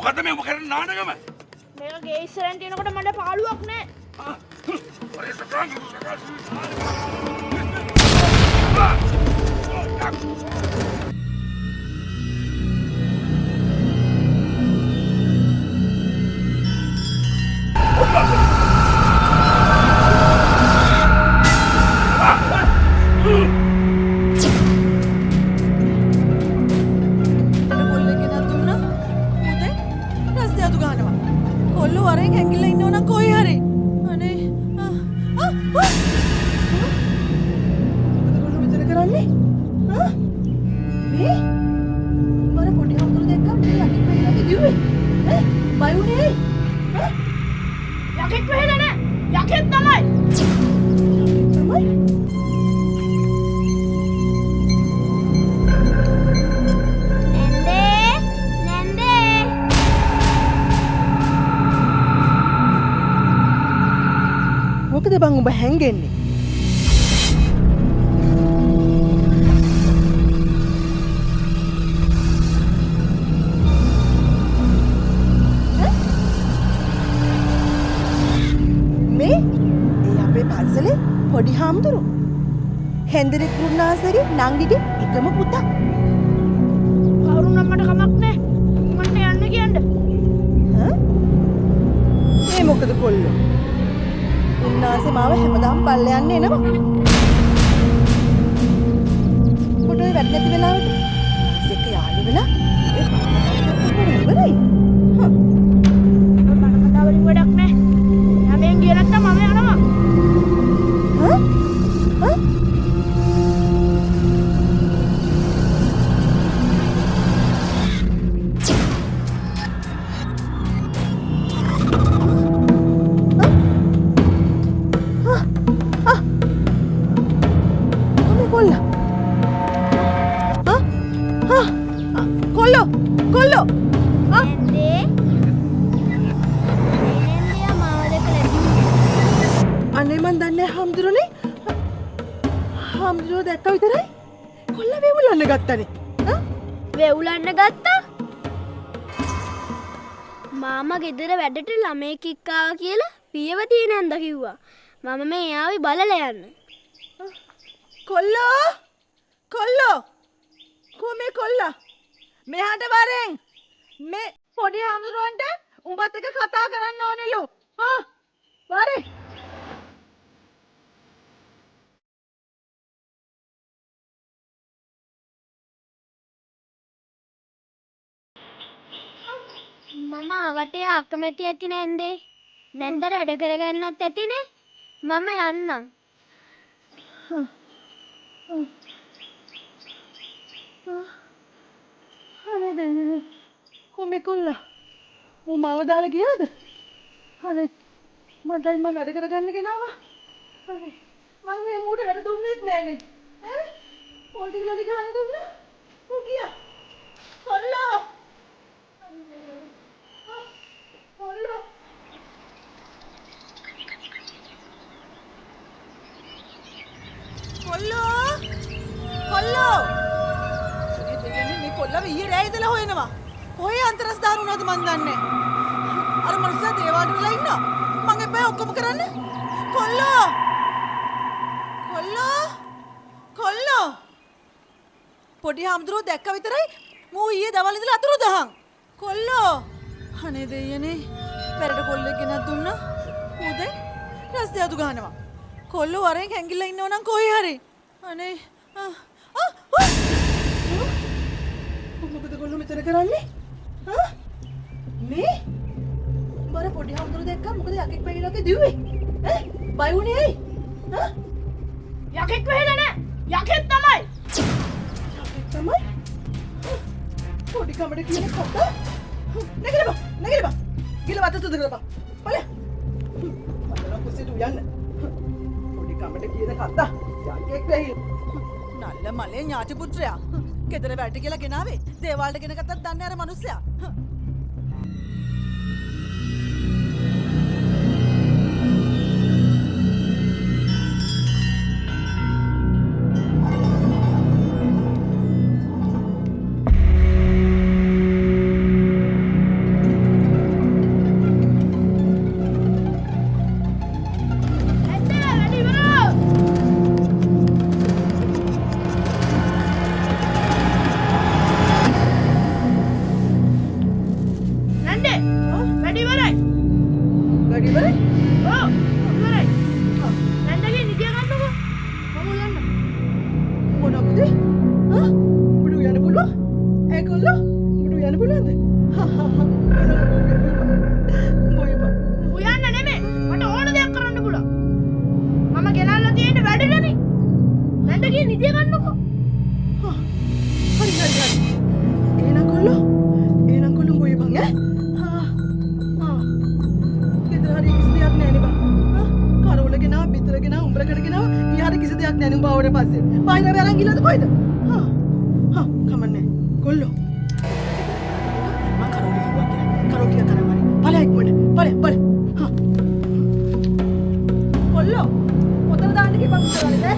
මොකද මේ මොකද නාටකම? මේක ගේ ඉස්සරෙන් තියනකොට මට පාළුවක් නෑ. ඔය සටන් බං උඹ හැංගෙන්නේ මේ ඒ අපේ පන්සලේ පොඩි හාමුදුරු හෙන්දරික් කුරුණාසේගේ නංගිගේ එකම පුතා කවුරු නම් මට කමක් නෑ මන්ට යන්න කියන්න මේ මොකද කොල්ලෝ උන්නාසේ මාව හැමදාම පල්ල යන්න එනවා. පොඩේ වැඩ නැති වෙලාවට දෙක යාළු වෙලා ඒ ඉවරයි. මම කතා වලින් වැඩක් නෑ. යමෙන් ගිය නැත්තම් මම යනවා. හාමුදුරුවෝ දැක්ක විතරයි කොල්ල වෙවුලන්න ගත්තනේ. වෙවුලන්න ගත්තා? මාමා ගෙදර වැඩට ළමෙක් එක්කාවා කියලා පියවතිය නැන්ද කිව්වා. මම මේ ආවේ බලලා යන්න. කොල්ලෝ! කොල්ලෝ! කොමේ කොල්ලා? මෙහාට වරෙන්. මේ පොඩි හාමුදුරුවන්ට උඹත් එක්ක කතා කරන්න ඕනෙලු. වරේ. මම වටේ අකමැති ඇති නැන්දේ. නැන්දර වැඩ කරගන්නත් ඇතිනේ. මම යන්නම්. අනේ කොමේ කොල්ලා? මම මාව දාලා ගියාද? අනේ මටයි මම වැඩ කරගන්න ගෙනාවා. අනේ මම මේ මූට වැඩ දුන්නෙත් නෑනේ. පොඩි ගලි ගහන්න දුන්නා. ඌ ගියා. කොල්ලෝ! කොල්ලෝ! කොල්ලෝ! කොල්ලෝ! මේ කොල්ලව ඊයේ රෑ ඉඳලා හොයනවා. කොහේ අන්තරස් දාන උනද මන් දන්නේ. අර මනුස්සයා දේවාලට වෙලා ඉන්නවා. මං එපා ඔක්කොම කරන්න. කොල්ලෝ! කොල්ලෝ! කොල්ලෝ! පොඩි හාමුදුරුවෝ දැක්ක විතරයි මූ ඊයේ දවල් ඉඳලා අතුරුදහන්. කොල්ලෝ! අනේ දෙයියනේ වැඩට කොල්ලෙක් ගෙනත් දුන්නා. ඌ දැන් රස්තිය අතු ගන්නවා. කොල්ලෝ වරෙන් හැංගිලා ඉන්නව නම් කොහේ හරි. අනේ මොකද කොල්ලෝ මෙතන කරන්නේ? මේ බර පොඩි හාමුදුරුවෝ දැක්කා මොකද යකෙක් පැහිලාගේ දිව්වේ? බය වුණේ ඇයි? යකෙක් වෙහෙද නෑ. යකෙක් තමයි. යකෙක් තමයි? පොඩි කමඩ කියන කතා. නැගිට බා. ගිල වත සුදු කරපන්. බලය. මතන කුසෙට උයන්න. පොඩි කමඩ කියන කතා. යකෙක් වෙහිලා. නල්ල මලේ ඥාති පුත්‍රයා. ගෙදර වැඩට කියලා ගෙනාවේ. දේවාලට ගෙන ගත්තත් දන්නේ අර මිනිස්සයා. උයන්න පුළුවන්ද? බොයිපා. උයන්න නෙමෙයි. මට ඕන දෙයක් කරන්න පුළුවන්. මම ගෙනල්ලා තියෙන්නේ වැඩටනේ. නැන්ද ගියේ නිදිය ගන්නකො. හරි. එහෙනම් කොල්ලෝ බොයිපන් ඈ. ගෙදර හරි කිසි දෙයක් නැහැ නේ බං. කරවල ගෙනා, පිටර ගෙනා, උඹලකට ගෙනා, ඊහාට කිසි දෙයක් නැහැ නේ උඹ ආවට පස්සේ. බාහිර අරන් ගිහලාද කොයිද? කමන්නේ. කොල්ලෝ. මං කරවල කිව්වා කියලා. කරවල කියලා තරම් හරි. ඵලයක් ඉක්මනට. ඵල. කොල්ලෝ. ඔතන දාන්න කිව්වා උඹලට ඈ.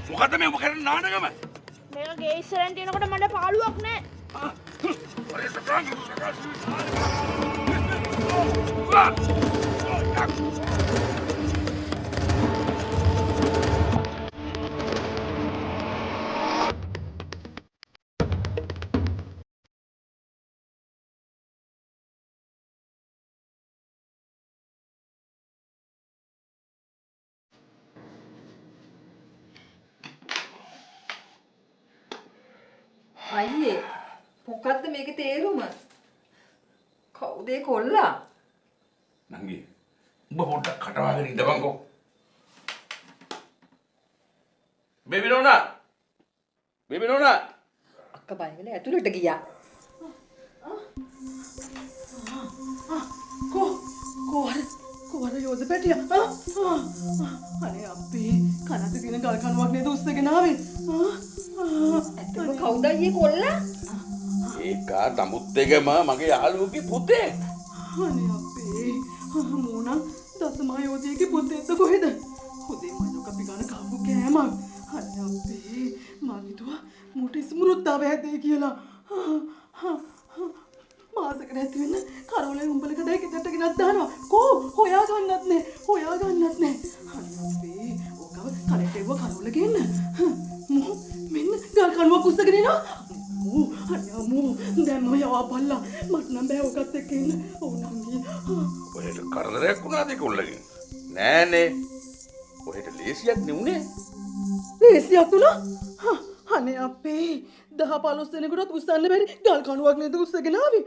මොකද්ද මේ ඔබ කරන නාටකම? මේක ගේ ඉස්සරෙන් තියනකොට මට පාළුවක් නෑ. What is the triangle? අයියේ මොකද්ද මේකේ තේරුම? කවුද ඒ කොල්ලා? නංගි උඹ පොඩ්ඩක් කටවාගෙන ඉඳපන්කෝ. බේබි නෝනා අක්ක බය වෙලා ඇතුළට ගියා. කොහොර යෝධ පැටියා. අනේ අපේ කනට තියෙන ගල් කණුවක් නේද උස්සගෙන ආවේ. ඇත්තම කවුද අයියේ කොල්ලා? ඒක තමුත් එකම මගේ යාළුවගේ පුතේ. අනේ අපේ මෝනා දසමා යෝධියගේ පුතේද කොහෙද? හොදේ මනෝක අපි ගන්න කවු කෑමක්. අනේ අපේ මං හිතුවා මුටි ස්මෘත්තාව හැදේ කියලා. මාසකට ඇති වෙන්න කරවලේ උඹලක දැයි ගෙදරට ගෙනත් දානවා. හොයා ගන්නත් නෑ. අනේ අපේ ඔකව කලට එව්ව කරවල ගෙන්න. මෙන්න ගල් කණුවක් උස්සගෙන එනවා. අනේ දැන් මම යවපල්ලා. මට නම් බෑ ඔකත් එක්ක ඉන්න. ඔව් නංගි. ඔහෙට කරදරයක් වුණාද ඒක උල්ලගෙන්? නෑනේ. ඔහෙට ලේසියක් නෙුනේ. ලේසියක් වුණා? අනේ අපේ 10-15 දෙනෙකුට උස්සන්න බැරි ගල් කණුවක් නේද උස්සගෙන ආවේ.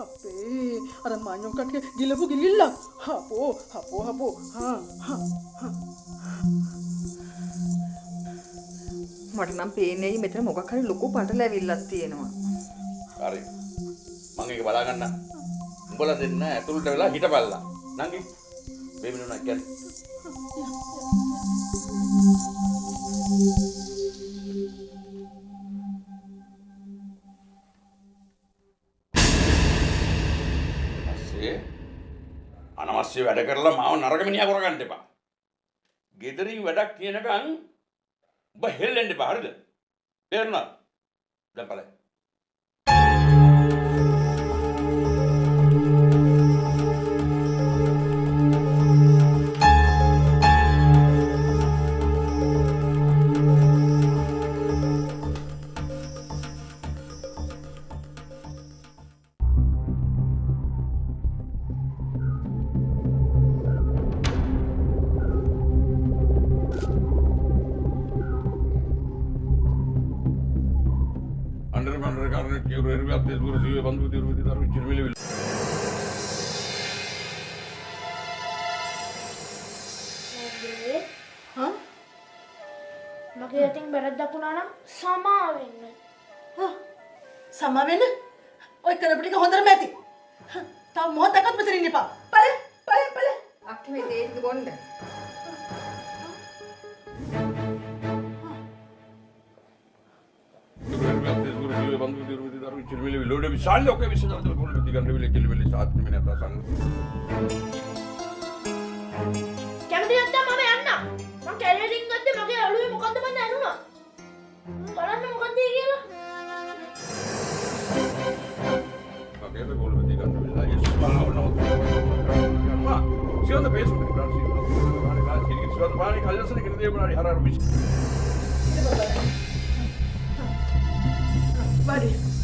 අපේ අර මාඤ්ඤොකට ගිලපු ගිලිල්ලක්. හපෝ. මට නම් පේන්නේ මෙතන මොකක් හරි ලොකු පටලැවිල්ලක් තියෙනවා. හරි. මම ඒක බලා ගන්න. උඹලා දෙන්න ඇතුළට වෙලා හිටපල්ලා. නංගි. බේබි නෝනා කියන්නේ. අනවශ්‍ය වැඩ කරලා මාව නරක මිනිහා කරගන්න එපා. ගෙදරින් වැඩක් කියනකන් ඔබ හෙල්ලෙන්න එපා. හරිද? තේරුණාද? දැන් බලන්න. මගේ අතින් වැරද්දක් වුණා වුණා නම් සමා වෙන්න. සමා වෙන්න. ඔය කරපු ටික හොඳටම ඇති. තව මොහොතක්වත් මෙතන ඉන්න එපා. ඵල. අක්කේ මේ තේරිද බොන්න. ලෝඩ විශාල ඔක විශාල කොල්ල දිගන්න විල කිලිවිලි සාත් මිනිහ තසංග කැමති නැත්නම් මම යන්නම්. මං කැලේටින් ගත්තේ මගේ අලුවේ මොකද්ද මන් ඇනුණා. බලන්න මොකද්ද කියලා. මගේ කොල්ල දිගන්න විල ඉස්මාවනෝ යම්මා සියොන්ද බේසු ප්‍රාන්සි මානේ ගාස් කිලි කිස්වත් මානේ කල්යසන කිරි දේබුණාරි හරාරු මිස් Buddy.